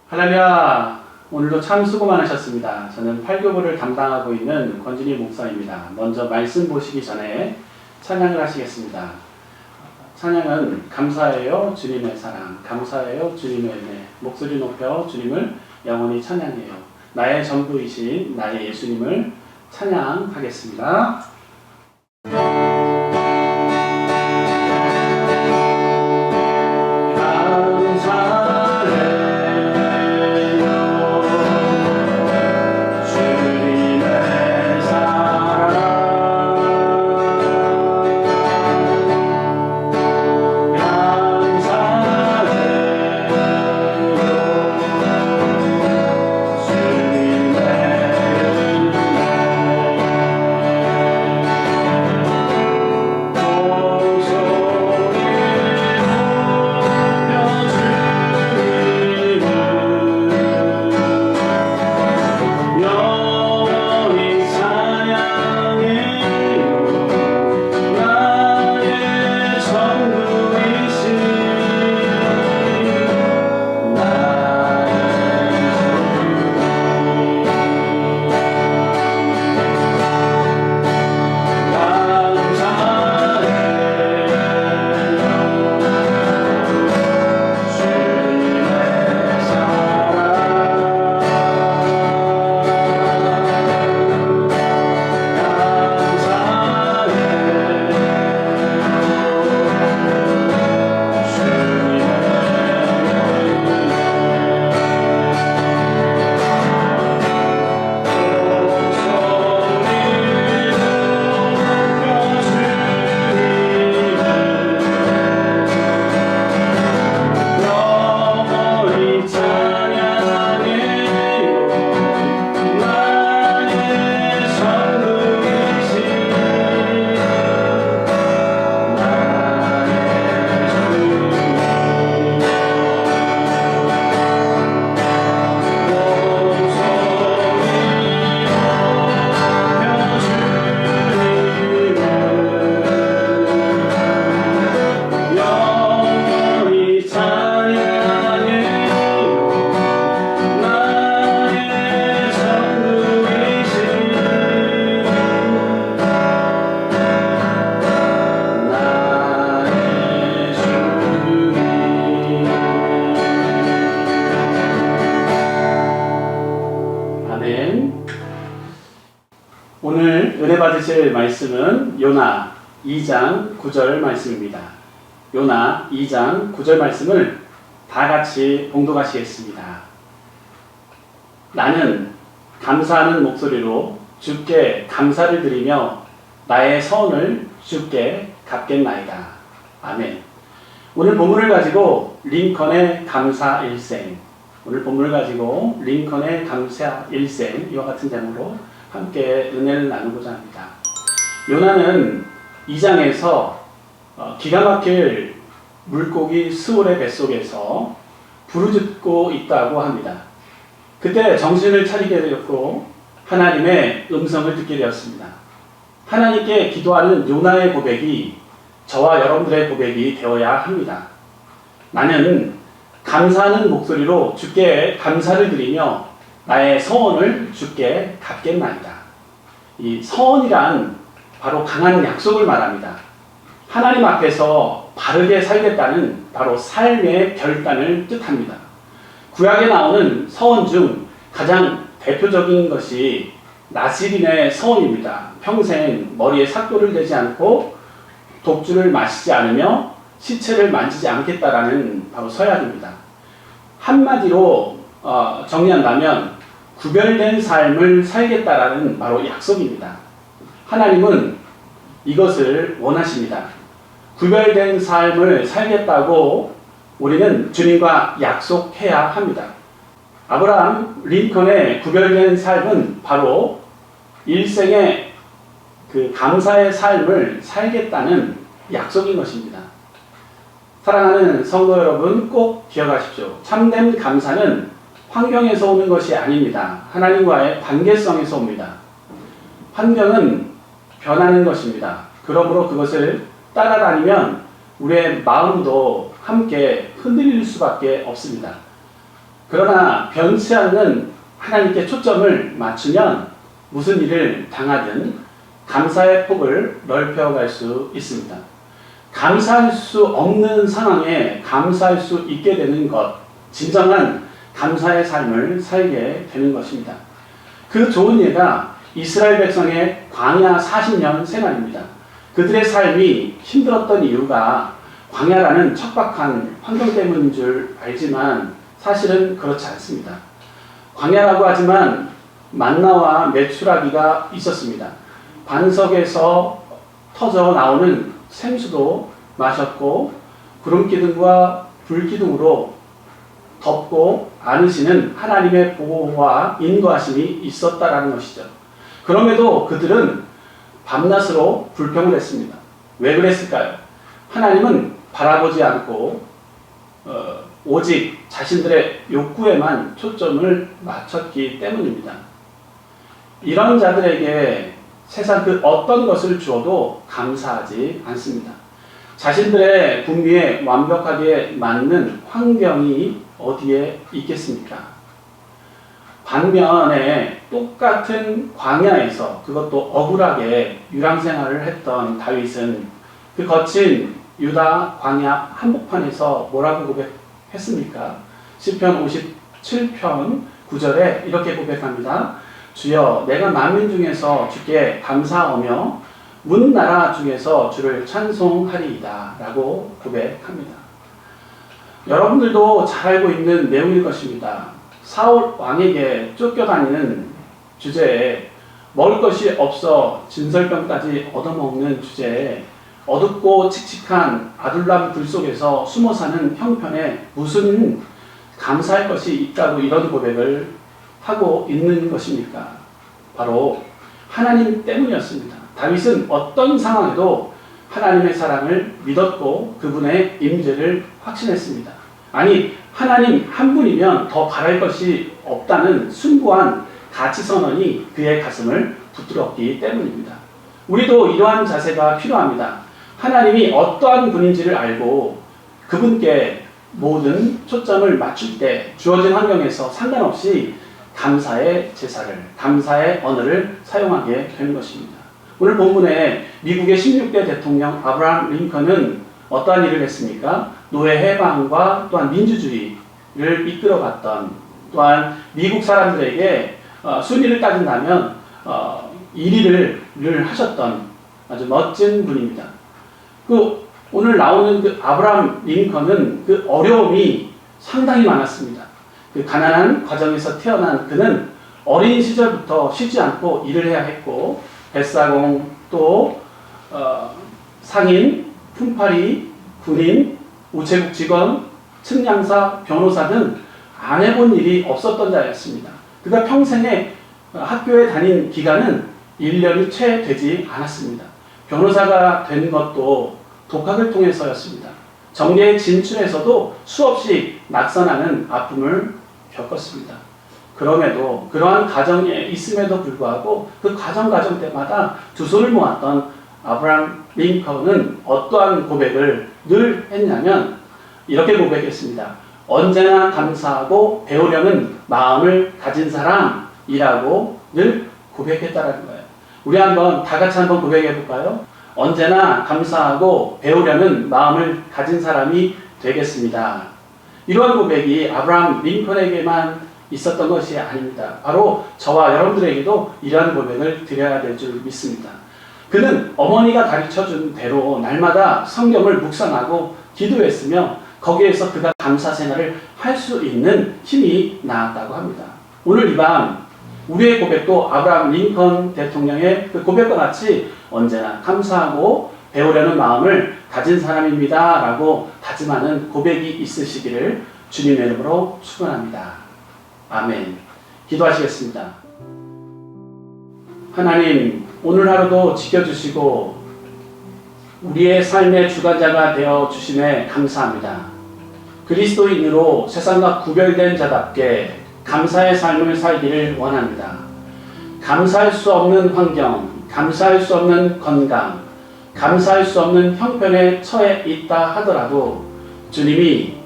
할렐루야! 오늘도 참 수고 많으셨습니다. 저는 8교구를 담당하고 있는 권준희 목사입니다. 먼저 말씀 보시기 전에 찬양을 하시겠습니다. 찬양은 감사해요 주님의 사랑, 감사해요 주님의 은혜, 목소리 높여 주님을 영원히 찬양해요. 나의 전부이신 나의 예수님을 찬양하겠습니다. 오늘 은혜 받으실 말씀은 요나 2장 9절 말씀입니다. 요나 2장 9절 말씀을 다 같이 봉독하시겠습니다. 나는 감사하는 목소리로 주께 감사를 드리며 나의 선을 주께 갚겠나이다. 아멘. 오늘 본문을 가지고 링컨의 감사 일생, 오늘 본문을 가지고 링컨의 감사 일생, 이와 같은 제목으로 함께 은혜를 나누고자 합니다. 요나는 2장에서 기가 막힐 물고기 스올의 뱃속에서 부르짖고 있다고 합니다. 그때 정신을 차리게 되었고 하나님의 음성을 듣게 되었습니다. 하나님께 기도하는 요나의 고백이 저와 여러분들의 고백이 되어야 합니다. 나는 감사하는 목소리로 주께 감사를 드리며 나의 서원을 주께 갚겠나이다. 이 서원이란 바로 강한 약속을 말합니다. 하나님 앞에서 바르게 살겠다는 바로 삶의 결단을 뜻합니다. 구약에 나오는 서원 중 가장 대표적인 것이 나시린의 서원입니다. 평생 머리에 삭도를 대지 않고 독주를 마시지 않으며 시체를 만지지 않겠다라는 바로 서약입니다. 한마디로 정리한다면 구별된 삶을 살겠다라는 바로 약속입니다. 하나님은 이것을 원하십니다. 구별된 삶을 살겠다고 우리는 주님과 약속해야 합니다. 아브라함 링컨의 구별된 삶은 바로 일생의 그 감사의 삶을 살겠다는 약속인 것입니다. 사랑하는 성도 여러분, 꼭 기억하십시오. 참된 감사는 환경에서 오는 것이 아닙니다. 하나님과의 관계성에서 옵니다. 환경은 변하는 것입니다. 그러므로 그것을 따라다니면 우리의 마음도 함께 흔들릴 수밖에 없습니다. 그러나 변치 않는 하나님께 초점을 맞추면 무슨 일을 당하든 감사의 폭을 넓혀갈 수 있습니다. 감사할 수 없는 상황에 감사할 수 있게 되는 것, 진정한 감사의 삶을 살게 되는 것입니다. 그 좋은 예가 이스라엘 백성의 광야 40년 생활입니다. 그들의 삶이 힘들었던 이유가 광야라는 척박한 환경 때문인 줄 알지만 사실은 그렇지 않습니다. 광야라고 하지만 만나와 메추라기가 있었습니다. 반석에서 터져 나오는 생수도 마셨고 구름기둥과 불기둥으로 덮고 안으시는 하나님의 보호와 인도하심이 있었다라는 것이죠. 그럼에도 그들은 밤낮으로 불평을 했습니다. 왜 그랬을까요? 하나님은 바라보지 않고 오직 자신들의 욕구에만 초점을 맞췄기 때문입니다. 이런 자들에게 세상 그 어떤 것을 주어도 감사하지 않습니다. 자신들의 분미에 완벽하게 맞는 환경이 어디에 있겠습니까? 반면에 똑같은 광야에서 그것도 억울하게 유랑생활을 했던 다윗은 그 거친 유다 광야 한복판에서 뭐라고 고백했습니까? 시편 57편 9절에 이렇게 고백합니다. 주여 내가 만민 중에서 주께 감사하며 문 나라 중에서 주를 찬송하리이다 라고 고백합니다. 여러분들도 잘 알고 있는 내용일 것입니다. 사울 왕에게 쫓겨다니는 주제에 먹을 것이 없어 진설병까지 얻어먹는 주제에 어둡고 칙칙한 아둘람 굴 속에서 숨어 사는 형편에 무슨 감사할 것이 있다고 이런 고백을 하고 있는 것입니까? 바로 하나님 때문이었습니다. 다윗은 어떤 상황에도 하나님의 사랑을 믿었고 그분의 임재를 확신했습니다. 아니 하나님 한 분이면 더 바랄 것이 없다는 숭고한 가치선언이 그의 가슴을 붙들었기 때문입니다. 우리도 이러한 자세가 필요합니다. 하나님이 어떠한 분인지를 알고 그분께 모든 초점을 맞출 때 주어진 환경에서 상관없이 감사의 제사를, 감사의 언어를 사용하게 되는 것입니다. 오늘 본문에 미국의 16대 대통령 아브라함 링컨은 어떠한 일을 했습니까? 노예 해방과 또한 민주주의를 이끌어갔던, 또한 미국 사람들에게 순위를 따진다면 1위를 하셨던 아주 멋진 분입니다. 오늘 나오는 그 아브라함 링컨은 그 어려움이 상당히 많았습니다. 그 가난한 과정에서 태어난 그는 어린 시절부터 쉬지 않고 일을 해야 했고 뱃사공 또 상인, 품팔이, 군인, 우체국 직원, 측량사, 변호사 등 안 해본 일이 없었던 자였습니다. 그가 평생에 학교에 다닌 기간은 1년이 채 되지 않았습니다. 변호사가 된 것도 독학을 통해서였습니다. 정계에 진출해서도 수없이 낙선하는 아픔을 겪었습니다. 그럼에도 그러한 가정에 있음에도 불구하고 그 가정 때마다 두 손을 모았던 아브라함 링컨은 어떠한 고백을 늘 했냐면 이렇게 고백했습니다. 언제나 감사하고 배우려는 마음을 가진 사람이라고 늘 고백했다라는 거예요. 우리 한번 다 같이 한번 고백해 볼까요? 언제나 감사하고 배우려는 마음을 가진 사람이 되겠습니다. 이러한 고백이 아브라함 링컨에게만 있었던 것이 아닙니다. 바로 저와 여러분들에게도 이러한 고백을 드려야 될 줄 믿습니다. 그는 어머니가 가르쳐준 대로 날마다 성경을 묵상하고 기도했으며 거기에서 그가 감사 생활을 할 수 있는 힘이 나았다고 합니다. 오늘 이 밤 우리의 고백도 아브라함 링컨 대통령의 그 고백과 같이 언제나 감사하고 배우려는 마음을 가진 사람입니다 라고 다짐하는 고백이 있으시기를 주님의 이름으로 축원합니다. 아멘. 기도하시겠습니다. 하나님, 오늘 하루도 지켜주시고 우리의 삶의 주관자가 되어 주심에 감사합니다. 그리스도인으로 세상과 구별된 자답게 감사의 삶을 살기를 원합니다. 감사할 수 없는 환경, 감사할 수 없는 건강, 감사할 수 없는 형편에 처해 있다 하더라도 주님이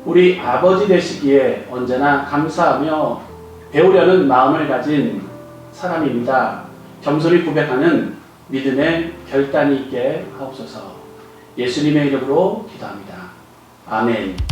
우리 아버지 되시기에 언제나 감사하며 배우려는 마음을 가진 사람입니다. 겸손히 고백하는 믿음의 결단이 있게 하옵소서. 예수님의 이름으로 기도합니다. 아멘.